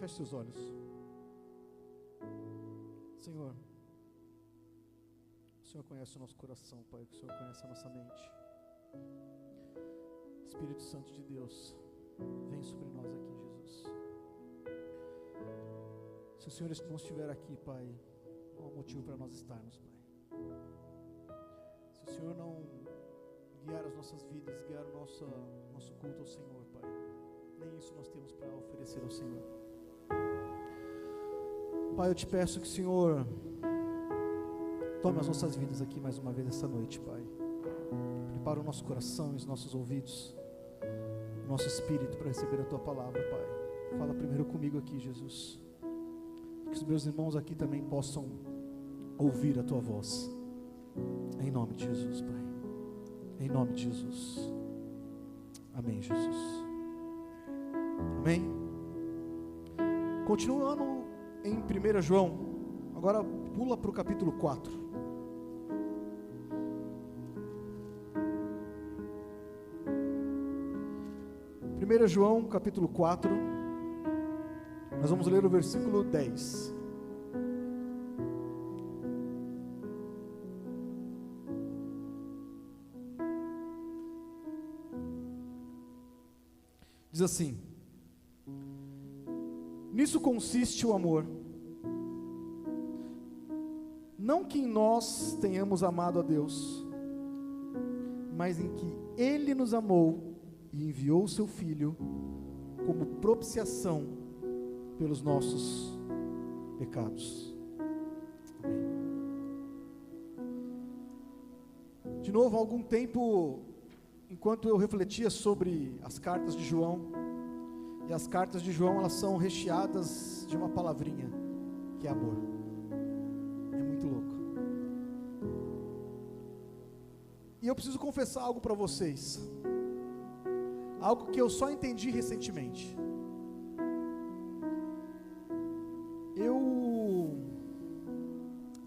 Feche seus olhos. Senhor, o Senhor conhece o nosso coração, Pai, o Senhor conhece a nossa mente. Espírito Santo de Deus, vem sobre nós aqui, Jesus. Se o Senhor não estiver aqui, Pai, não há motivo para nós estarmos, Pai. Se o Senhor não guiar as nossas vidas, guiar o nosso culto ao Senhor, Pai, nem isso nós temos para oferecer ao Senhor. Pai, eu te peço que o Senhor tome as nossas vidas aqui mais uma vez essa noite, Pai. Prepara o nosso coração e os nossos ouvidos, o nosso espírito para receber a Tua palavra, Pai. Fala primeiro comigo aqui, Jesus. Que os meus irmãos aqui também possam ouvir a Tua voz. Em nome de Jesus, Pai. Em nome de Jesus. Amém, Jesus. Amém. Continuando em 1 João, agora pula para o capítulo 4. João capítulo 4, nós vamos ler o versículo 10. Diz assim: nisso consiste o amor, não que em nós tenhamos amado a Deus, mas em que Ele nos amou e enviou o seu Filho como propiciação pelos nossos pecados. Amém. De novo, há algum tempo, enquanto eu refletia sobre as cartas de João, e as cartas de João, elas são recheadas de uma palavrinha, que é amor. É muito louco. E eu preciso confessar algo para vocês, algo que eu só entendi recentemente.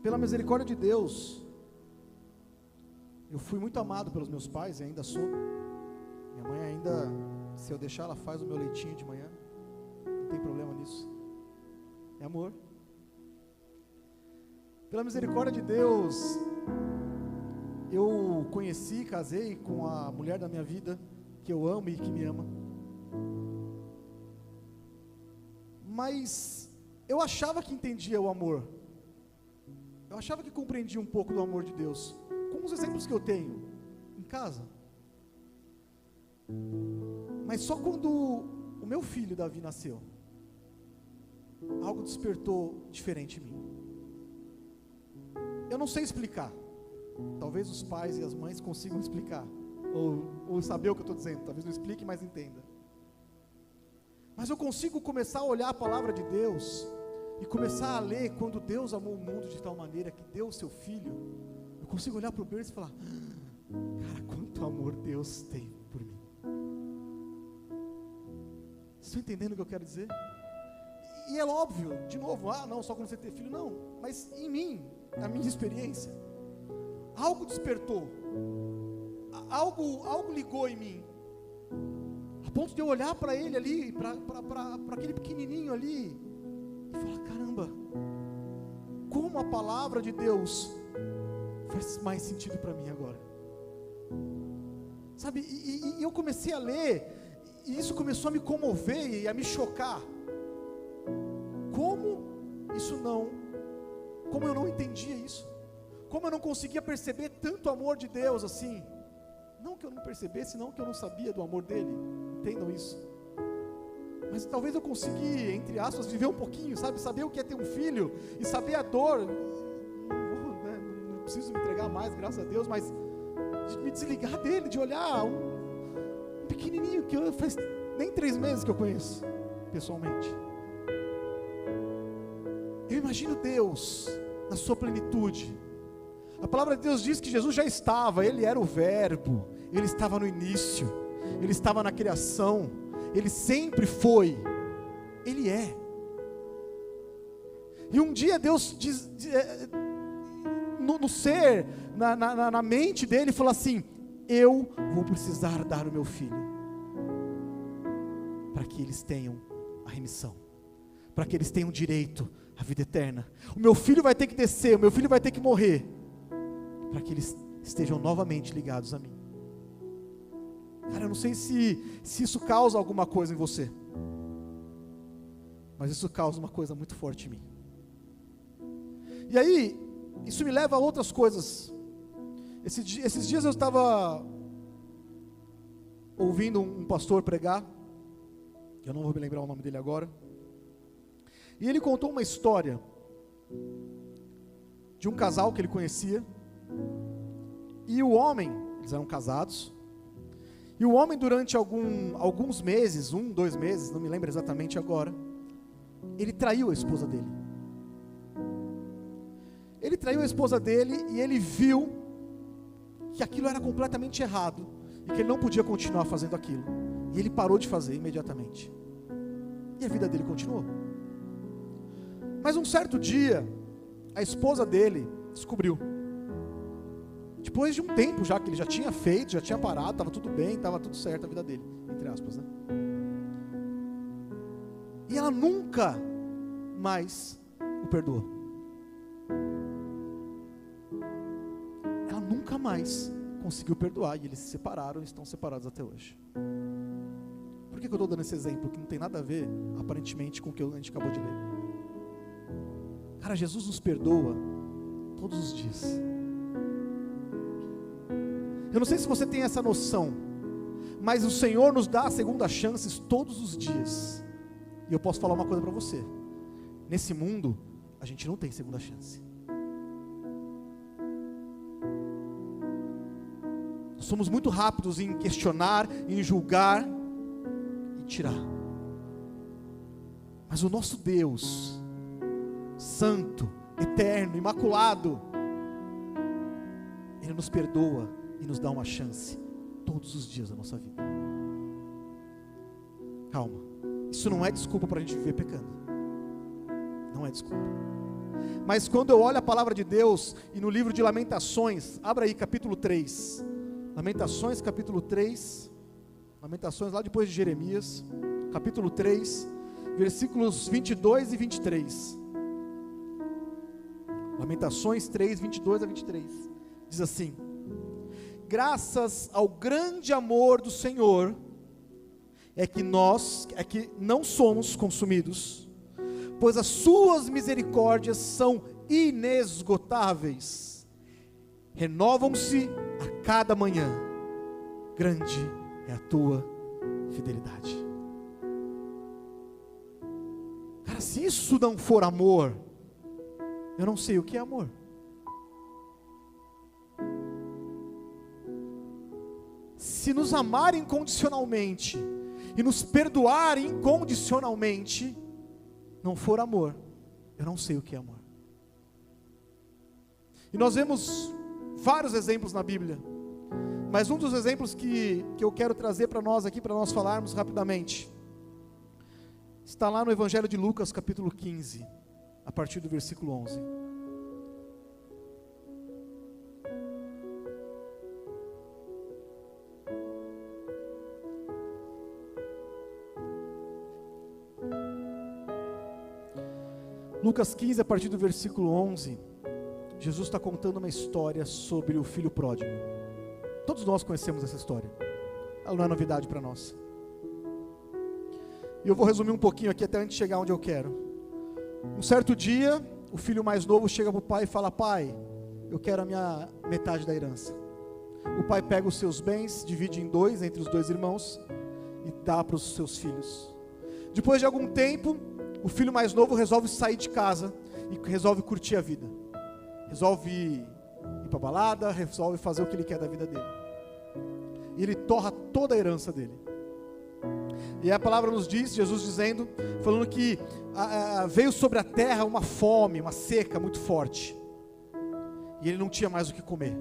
Pela misericórdia de Deus, eu fui muito amado pelos meus pais e ainda sou. Minha mãe ainda, se eu deixar, ela faz o meu leitinho de manhã, não tem problema nisso. É amor. Pela misericórdia de Deus, eu conheci, casei com a mulher da minha vida, que eu amo e que me ama. Mas eu achava que entendia o amor, eu achava que compreendia um pouco do amor de Deus, com os exemplos que eu tenho em casa. Mas só quando o meu filho Davi nasceu, algo despertou diferente em mim. Eu não sei explicar, talvez os pais e as mães consigam explicar, ou saber o que eu estou dizendo. Talvez não explique, mas entenda. Mas eu consigo começar a olhar a palavra de Deus e começar a ler quando Deus amou o mundo de tal maneira que deu o seu Filho. Eu consigo olhar para o berço e falar: cara, quanto amor Deus tem por mim. Estão entendendo o que eu quero dizer? E é óbvio, de novo, não, só quando você ter filho, não. Mas em mim, na minha experiência, algo despertou, algo ligou em mim, a ponto de eu olhar para ele ali, para aquele pequenininho ali, e falar: caramba, como a palavra de Deus faz mais sentido para mim agora, sabe? E eu comecei a ler, e isso começou a me comover e a me chocar. Como eu não entendia isso, como eu não conseguia perceber tanto amor de Deus assim. Não que eu não percebesse, não que eu não sabia do amor dele, entendam isso, mas talvez eu consegui, entre aspas, viver um pouquinho, sabe, saber o que é ter um filho, e saber a dor, não preciso me entregar mais, graças a Deus, mas de me desligar dele, de olhar um pequenininho, que faz nem 3 meses que eu conheço, pessoalmente. Eu imagino Deus na sua plenitude. A palavra de Deus diz que Jesus já estava, Ele era o verbo, Ele estava no início, Ele estava na criação, Ele sempre foi, Ele é. E um dia Deus no ser, na mente dele, falou assim: eu vou precisar dar o meu filho, para que eles tenham a remissão, para que eles tenham direito à vida eterna. O meu filho vai ter que descer, o meu filho vai ter que morrer, para que eles estejam novamente ligados a mim. Cara, eu não sei se isso causa alguma coisa em você, mas isso causa uma coisa muito forte em mim. E aí, isso me leva a outras coisas. Esses dias eu estava ouvindo um pastor pregar, eu não vou me lembrar o nome dele agora, e ele contou uma história de um casal que ele conhecia, e o homem, eles eram casados, e o homem durante alguns meses, 2 meses, não me lembro exatamente agora, ele traiu a esposa dele. Ele traiu a esposa dele e ele viu que aquilo era completamente errado e que ele não podia continuar fazendo aquilo. E ele parou de fazer imediatamente. E a vida dele continuou. Mas um certo dia, a esposa dele descobriu. Depois de um tempo já, que ele já tinha feito, já tinha parado, estava tudo bem, estava tudo certo a vida dele, entre aspas, né? E ela nunca mais o perdoou. Ela nunca mais conseguiu perdoar, e eles se separaram e estão separados até hoje. Por que eu estou dando esse exemplo? Que não tem nada a ver, aparentemente, com o que a gente acabou de ler. Cara, Jesus nos perdoa todos os dias. Eu não sei se você tem essa noção, mas o Senhor nos dá segundas chances todos os dias. E eu posso falar uma coisa para você: nesse mundo, a gente não tem segunda chance. Nós somos muito rápidos em questionar, em julgar e tirar. Mas o nosso Deus, santo, eterno, imaculado, Ele nos perdoa e nos dá uma chance todos os dias da nossa vida. Calma, isso não é desculpa para a gente viver pecando, não é desculpa. Mas quando eu olho a palavra de Deus, e no livro de Lamentações, abra aí capítulo 3, Lamentações capítulo 3, Lamentações lá depois de Jeremias, capítulo 3, versículos 22 e 23, Lamentações 3, 22 a 23, diz assim: graças ao grande amor do Senhor, é que não somos consumidos, pois as suas misericórdias são inesgotáveis, renovam-se a cada manhã, grande é a tua fidelidade. Cara, se isso não for amor, eu não sei o que é amor. Se nos amar incondicionalmente e nos perdoar incondicionalmente não for amor, eu não sei o que é amor. E nós vemos vários exemplos na Bíblia, mas um dos exemplos que eu quero trazer para nós aqui, para nós falarmos rapidamente, está lá no Evangelho de Lucas capítulo 15, a partir do versículo 11. Lucas 15, a partir do versículo 11, Jesus está contando uma história sobre o filho pródigo. Todos nós conhecemos essa história, ela não é novidade para nós. E eu vou resumir um pouquinho aqui até antes de chegar onde eu quero. Um certo dia, o filho mais novo chega para o pai e fala: pai, eu quero a minha metade da herança. O pai pega os seus bens, divide em 2 entre os 2 irmãos e dá para os seus filhos. Depois de algum tempo, o filho mais novo resolve sair de casa e resolve curtir a vida. Resolve ir para a balada, resolve fazer o que ele quer da vida dele. E ele torra toda a herança dele. E a palavra nos diz, Jesus dizendo, falando que veio sobre a terra uma fome, uma seca muito forte. E ele não tinha mais o que comer.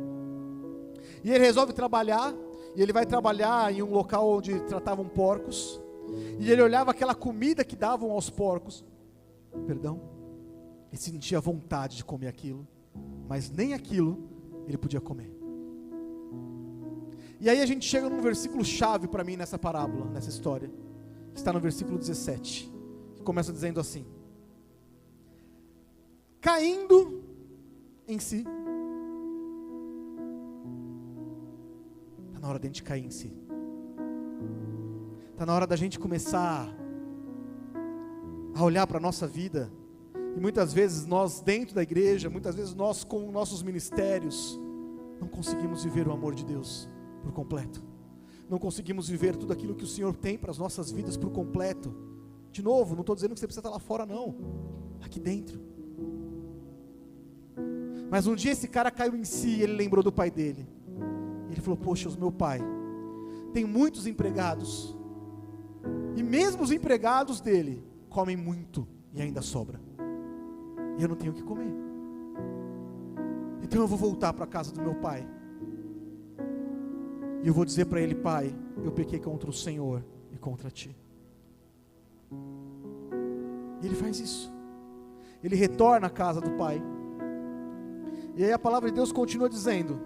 E ele resolve trabalhar, e ele vai trabalhar em um local onde tratavam porcos. E ele olhava aquela comida que davam aos porcos, ele sentia vontade de comer aquilo, mas nem aquilo ele podia comer. E aí a gente chega num versículo chave para mim nessa parábola, nessa história, que está no versículo 17, que começa dizendo assim: caindo em si. Está na hora da gente cair em si. Está na hora da gente começar a olhar para a nossa vida. E muitas vezes nós dentro da igreja, muitas vezes nós com nossos ministérios, não conseguimos viver o amor de Deus por completo. Não conseguimos viver tudo aquilo que o Senhor tem para as nossas vidas por completo. De novo, não estou dizendo que você precisa estar lá fora não, aqui dentro. Mas um dia esse cara caiu em si e ele lembrou do pai dele. Ele falou, poxa, o meu pai tem muitos empregados, e mesmo os empregados dele comem muito e ainda sobra, e eu não tenho o que comer. Então eu vou voltar para a casa do meu pai, e eu vou dizer para ele, pai, eu pequei contra o Senhor e contra ti. E ele faz isso. Ele retorna à casa do pai. E aí a palavra de Deus continua dizendo,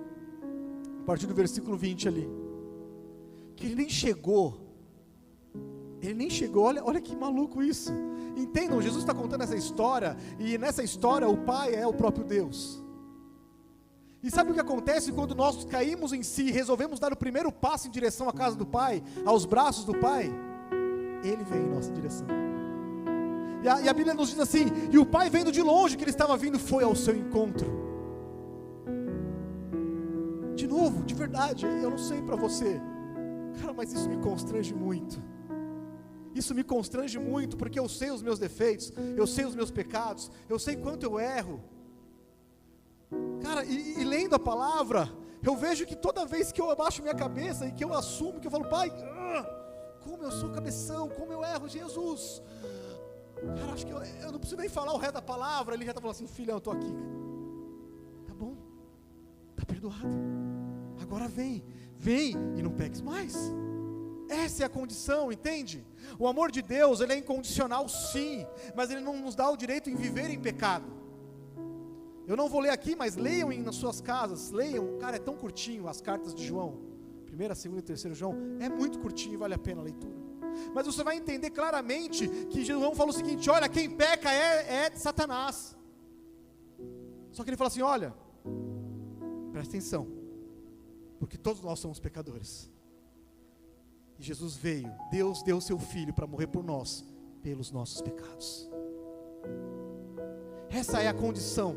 a partir do versículo 20 ali, que ele nem chegou, olha que maluco isso. Entendam, Jesus está contando essa história, e nessa história o pai é o próprio Deus. E sabe o que acontece quando nós caímos em si, resolvemos dar o primeiro passo em direção à casa do pai, aos braços do pai? Ele vem em nossa direção. E a Bíblia nos diz assim, e o pai vendo de longe que ele estava vindo, foi ao seu encontro. De novo, de verdade, eu não sei para você, cara, mas isso me constrange muito. Isso me constrange muito, porque eu sei os meus defeitos, eu sei os meus pecados, eu sei quanto eu erro. Cara, e lendo a palavra, eu vejo que toda vez que eu abaixo minha cabeça e que eu assumo, que eu falo, pai, como eu sou cabeção, como eu erro, Jesus. Cara, acho que eu não preciso nem falar o resto da palavra, ele já está falando assim, filhão, eu estou aqui. Tá bom, está perdoado. Agora vem e não peques mais. Essa é a condição, entende? O amor de Deus, ele é incondicional sim, mas ele não nos dá o direito em viver em pecado. Eu não vou ler aqui, mas leiam nas suas casas, leiam, cara, é tão curtinho as cartas de João, 1ª, 2ª e 3ª João, é muito curtinho e vale a pena a leitura. Mas você vai entender claramente que João fala o seguinte, olha, quem peca é de Satanás. Só que ele fala assim, olha, presta atenção, porque todos nós somos pecadores. E Jesus veio, Deus deu o seu Filho para morrer por nós, pelos nossos pecados. Essa é a condição.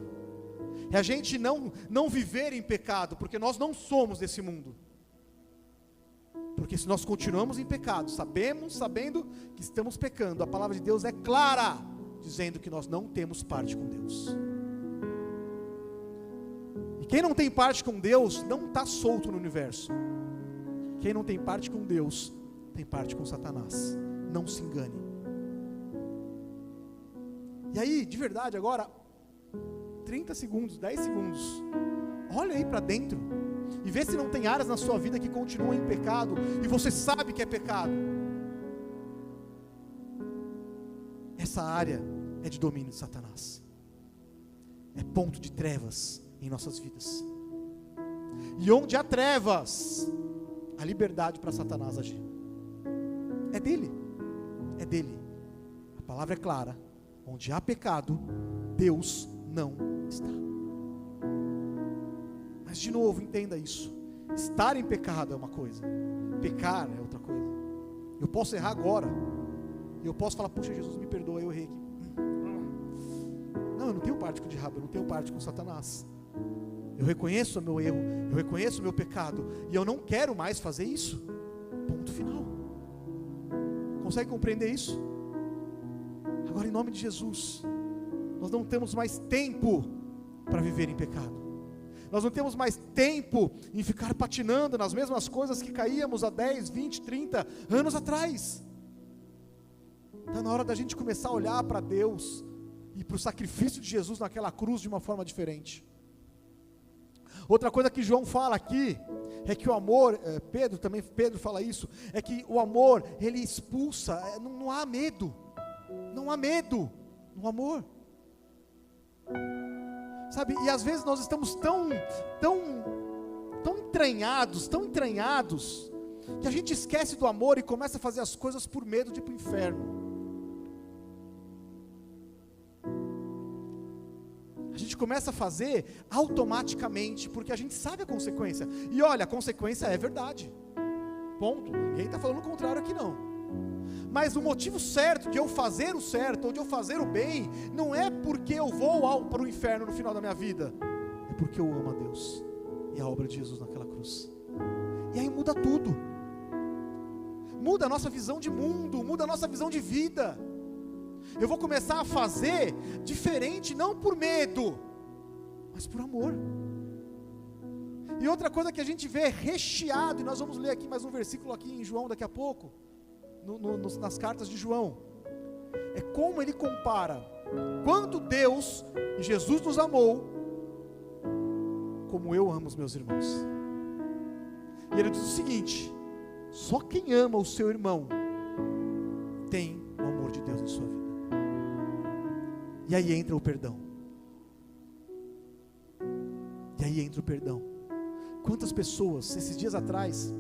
É a gente não viver em pecado, porque nós não somos desse mundo. Porque se nós continuamos em pecado, sabendo que estamos pecando, a palavra de Deus é clara, dizendo que nós não temos parte com Deus. E quem não tem parte com Deus, não está solto no universo. Quem não tem parte com Deus, tem parte com Satanás. Não se engane. E aí, de verdade, agora 30 segundos, 10 segundos, olha aí para dentro e vê se não tem áreas na sua vida que continuam em pecado e você sabe que é pecado. Essa área é de domínio de Satanás, é ponto de trevas em nossas vidas, e onde há trevas, há liberdade para Satanás agir. É dele, a palavra é clara, onde há pecado, Deus não está. Mas de novo, entenda isso, estar em pecado é uma coisa, pecar é outra coisa. Eu posso errar agora, eu posso falar, puxa, Jesus me perdoa, eu errei aqui. Não, eu não tenho parte com o diabo, eu não tenho parte com Satanás. Eu reconheço o meu erro, eu reconheço o meu pecado, e eu não quero mais fazer isso. Ponto final. Consegue compreender isso? Agora, em nome de Jesus, nós não temos mais tempo para viver em pecado. Nós não temos mais tempo em ficar patinando nas mesmas coisas que caíamos há 10, 20, 30 anos atrás. Está na hora da gente começar a olhar para Deus e para o sacrifício de Jesus naquela cruz de uma forma diferente. Outra coisa que João fala aqui é que o amor, Pedro fala isso, é que o amor, ele expulsa, não há medo no amor. Sabe, e às vezes nós estamos tão entranhados, que a gente esquece do amor e começa a fazer as coisas por medo de ir para o inferno. A gente começa a fazer automaticamente, porque a gente sabe a consequência. E olha, a consequência é verdade. Ponto. Ninguém está falando o contrário aqui não. Mas o motivo certo de eu fazer o certo, ou de eu fazer o bem, não é porque eu vou para o inferno no final da minha vida. É porque eu amo a Deus e a obra de Jesus naquela cruz. E aí muda tudo. Muda a nossa visão de mundo, muda a nossa visão de vida. Eu vou começar a fazer diferente, não por medo, mas por amor. E outra coisa que a gente vê recheado, e nós vamos ler aqui mais um versículo aqui em João daqui a pouco, nas cartas de João, é como ele compara quanto Deus e Jesus nos amou, como eu amo os meus irmãos. E ele diz o seguinte: só quem ama o seu irmão tem o amor de Deus na sua vida. E aí entra o perdão. E aí entra o perdão. Quantas pessoas, esses dias atrás,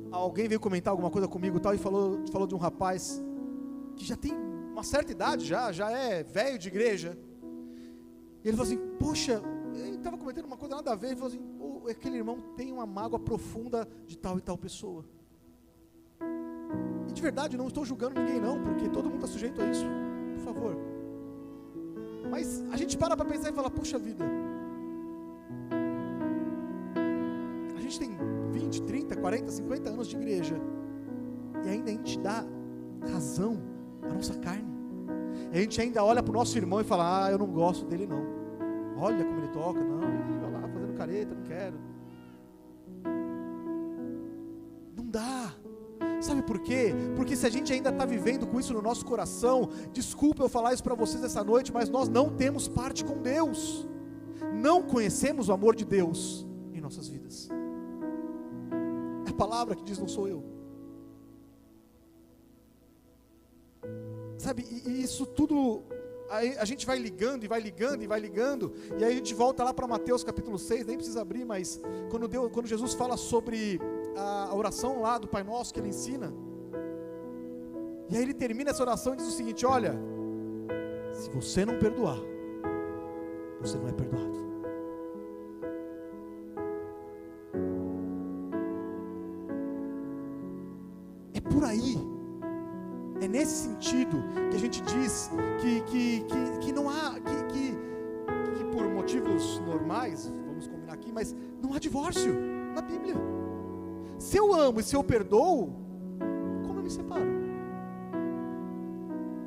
alguém veio comentar alguma coisa comigo tal, e falou de um rapaz que já tem uma certa idade, já é velho de igreja. E ele falou assim: poxa, ele estava comentando uma coisa nada a ver. Ele falou assim: aquele irmão tem uma mágoa profunda de tal e tal pessoa. E de verdade, não estou julgando ninguém não, porque todo mundo está sujeito a isso, por favor. Mas a gente para pensar e fala: puxa vida, a gente tem 20, 30, 40, 50 anos de igreja, e ainda a gente dá razão à nossa carne. A gente ainda olha para o nosso irmão e fala: eu não gosto dele não, olha como ele toca, não, vai lá fazendo careta, não quero. Não dá. Sabe por quê? Porque se a gente ainda está vivendo com isso no nosso coração, desculpa eu falar isso para vocês essa noite, mas nós não temos parte com Deus, não conhecemos o amor de Deus em nossas vidas. É a palavra que diz, não sou eu. Sabe, e isso tudo, a gente vai ligando, e vai ligando, e vai ligando, e aí a gente volta lá para Mateus capítulo 6, nem precisa abrir, mas quando Jesus fala sobre a oração lá do Pai Nosso que ele ensina, e aí ele termina essa oração e diz o seguinte: olha, se você não perdoar, você não é perdoado. É por aí, é nesse sentido que a gente diz que não há, que por motivos normais, vamos combinar aqui, mas não há divórcio na Bíblia. Se eu amo e se eu perdoo, como eu me separo?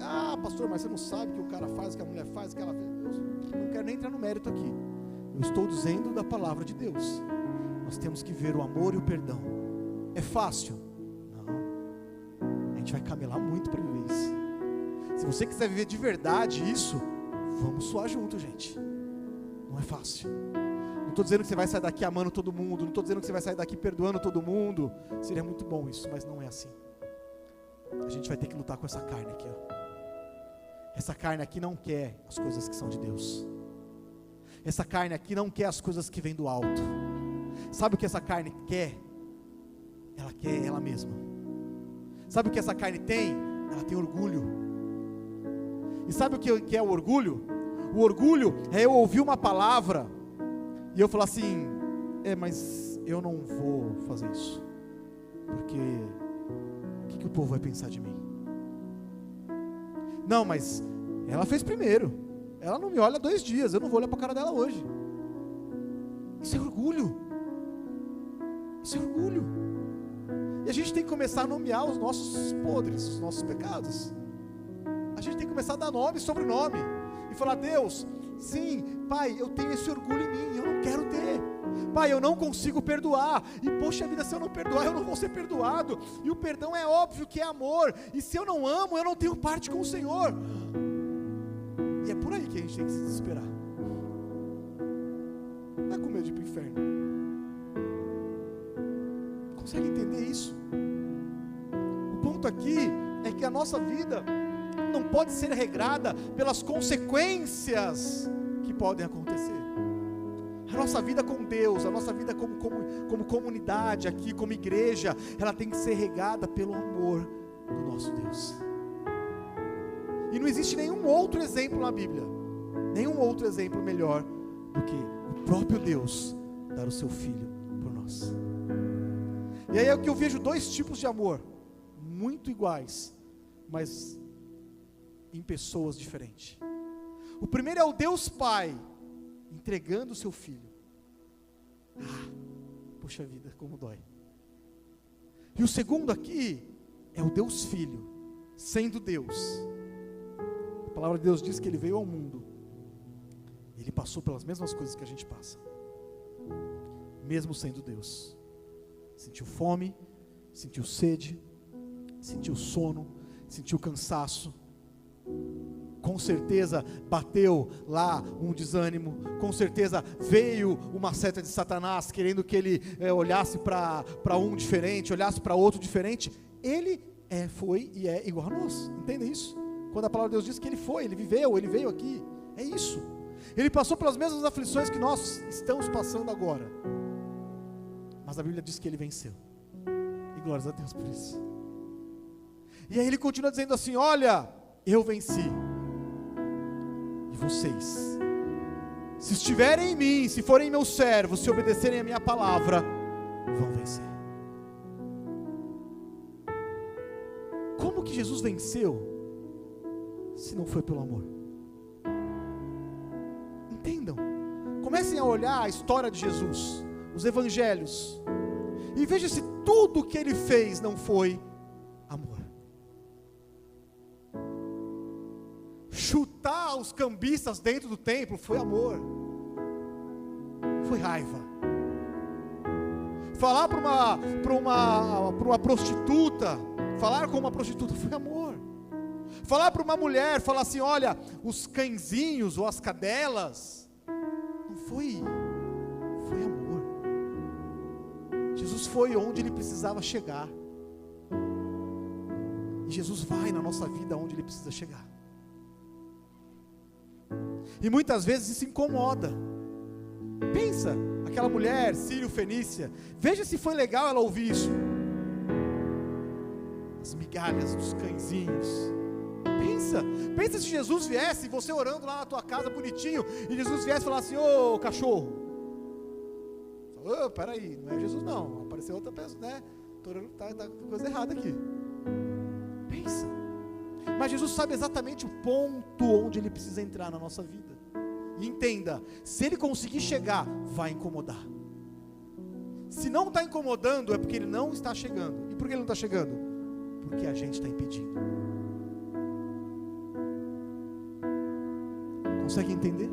Ah, pastor, mas você não sabe o que o cara faz, o que a mulher faz, o que ela fez. Eu não quero nem entrar no mérito aqui. Eu estou dizendo da palavra de Deus. Nós temos que ver o amor e o perdão. É fácil? Não. A gente vai camelar muito para viver isso. Se você quiser viver de verdade isso, vamos suar junto, gente. Não é fácil. Não estou dizendo que você vai sair daqui amando todo mundo, não estou dizendo que você vai sair daqui perdoando todo mundo. Seria muito bom isso, mas não é assim. A gente vai ter que lutar com essa carne aqui, ó. Essa carne aqui não quer as coisas que são de Deus. Essa carne aqui não quer as coisas que vêm do alto. Sabe o que essa carne quer? Ela quer ela mesma. Sabe o que essa carne tem? Ela tem orgulho. E sabe o que é o orgulho? O orgulho é eu ouvir uma palavra e eu falar assim: mas eu não vou fazer isso, porque o que o povo vai pensar de mim? Não, mas ela fez primeiro, ela não me olha há 2 dias, eu não vou olhar para a cara dela hoje. Isso é orgulho. Isso é orgulho. E a gente tem que começar a nomear os nossos podres, os nossos pecados. A gente tem que começar a dar nome e sobrenome e falar: Deus, sim, Pai, eu tenho esse orgulho em mim, eu não quero ter. Pai, eu não consigo perdoar, e poxa vida, se eu não perdoar, eu não vou ser perdoado. E o perdão é óbvio que é amor, e se eu não amo, eu não tenho parte com o Senhor. E é por aí que a gente tem que se desesperar. Não é com medo de ir para o inferno. Consegue entender isso? O ponto aqui é que a nossa vida não pode ser regrada pelas consequências que podem acontecer. A nossa vida com Deus, a nossa vida como comunidade aqui, como igreja, ela tem que ser regada pelo amor do nosso Deus. E não existe nenhum outro exemplo na Bíblia Nenhum outro exemplo melhor do que o próprio Deus dar o seu Filho por nós. E aí é que eu vejo dois tipos de amor, muito iguais, mas em pessoas diferentes. O primeiro é o Deus Pai, entregando o seu Filho. Puxa vida, como dói. E o segundo aqui é o Deus Filho, sendo Deus. A palavra de Deus diz que Ele veio ao mundo, Ele passou pelas mesmas coisas que a gente passa, mesmo sendo Deus. Sentiu fome, sentiu sede, sentiu sono, sentiu cansaço. Com certeza bateu lá um desânimo, com certeza veio uma seta de Satanás querendo que ele olhasse para um diferente, olhasse para outro diferente. Ele foi e é igual a nós, entendem isso? Quando a palavra de Deus diz que ele foi, ele viveu, ele veio aqui, é isso. Ele passou pelas mesmas aflições que nós estamos passando agora, mas a Bíblia diz que ele venceu, e glórias a Deus por isso. E aí ele continua dizendo assim: olha, eu venci, e vocês, se estiverem em mim, se forem meus servos, se obedecerem a minha palavra, vão vencer. Como que Jesus venceu, se não foi pelo amor? Entendam, comecem a olhar a história de Jesus, os evangelhos, e veja se tudo que ele fez não foi amor. Chutar os cambistas dentro do templo foi amor, foi raiva. Falar para uma prostituta, falar com uma prostituta foi amor. Falar para uma mulher, falar assim: olha, os cãezinhos ou as cadelas, não foi amor. Jesus foi onde ele precisava chegar, e Jesus vai na nossa vida onde ele precisa chegar. E muitas vezes isso incomoda. Pensa, aquela mulher sírio-fenícia, veja se foi legal ela ouvir isso. As migalhas dos cãezinhos. Pensa se Jesus viesse, você orando lá na tua casa bonitinho, e Jesus viesse e falasse: ô cachorro. Peraí, não é Jesus não, apareceu outra pessoa, né? Tô orando, tá coisa errada aqui. Pensa. Mas Jesus sabe exatamente o ponto onde ele precisa entrar na nossa vida. E entenda, se ele conseguir chegar, vai incomodar. Se não está incomodando, é porque ele não está chegando. E por que ele não está chegando? Porque a gente está impedindo. Consegue entender?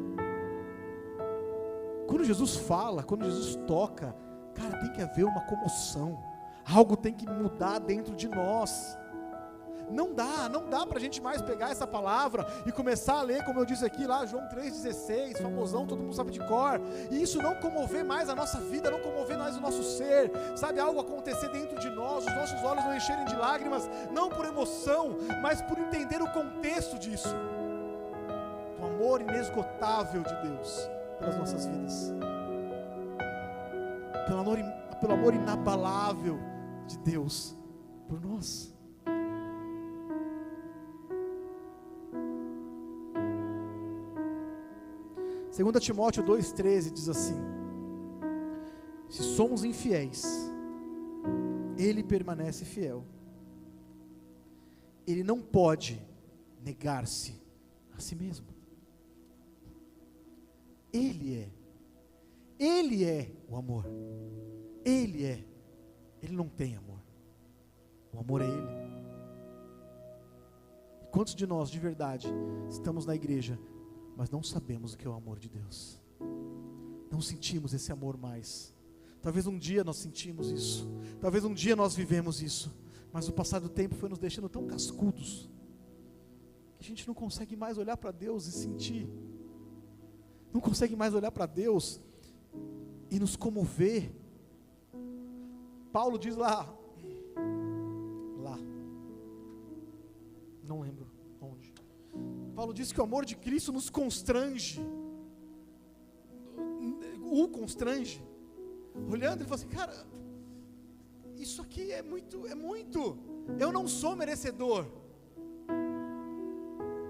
Quando Jesus fala, quando Jesus toca, cara, tem que haver uma comoção. Algo tem que mudar dentro de nós. Não dá para a gente mais pegar essa palavra e começar a ler, como eu disse aqui, lá João 3,16, famosão, todo mundo sabe de cor, e isso não comover mais a nossa vida, não comover mais o nosso ser, sabe, algo acontecer dentro de nós, os nossos olhos não encherem de lágrimas, não por emoção, mas por entender o contexto disso, o amor inesgotável de Deus pelas nossas vidas, pelo amor inabalável de Deus por nós. 2 Timóteo 2,13 diz assim: se somos infiéis, Ele permanece fiel. Ele não pode negar-se a si mesmo. Ele é o amor. Ele não tem amor. O amor é Ele. Quantos de nós, de verdade, estamos na igreja, mas não sabemos o que é o amor de Deus? Não sentimos esse amor mais. Talvez um dia nós sentimos isso, talvez um dia nós vivemos isso, mas o passar do tempo foi nos deixando tão cascudos, que a gente não consegue mais olhar para Deus e sentir, não consegue mais olhar para Deus e nos comover. Paulo diz lá, não lembro onde, Paulo diz que o amor de Cristo nos constrange, olhando, ele fala assim: cara, isso aqui é muito, eu não sou merecedor,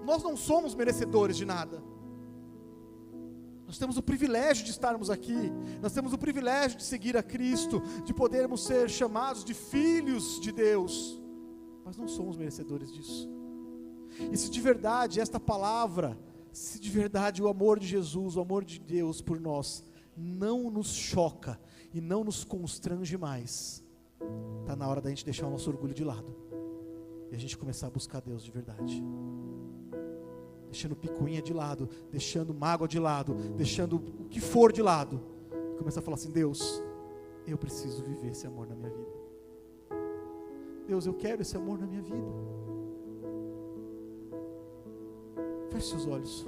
nós não somos merecedores de nada, Nós temos o privilégio de estarmos aqui, nós temos o privilégio de seguir a Cristo, de podermos ser chamados de filhos de Deus, mas não somos merecedores disso. E se de verdade esta palavra, se de verdade o amor de Jesus, o amor de Deus por nós, não nos choca e não nos constrange mais, está na hora da gente deixar o nosso orgulho de lado, e a gente começar a buscar Deus de verdade. Deixando picuinha de lado, deixando mágoa de lado, deixando o que for de lado, começar a falar assim: Deus, eu preciso viver esse amor na minha vida. Deus, eu quero esse amor na minha vida. Feche seus olhos.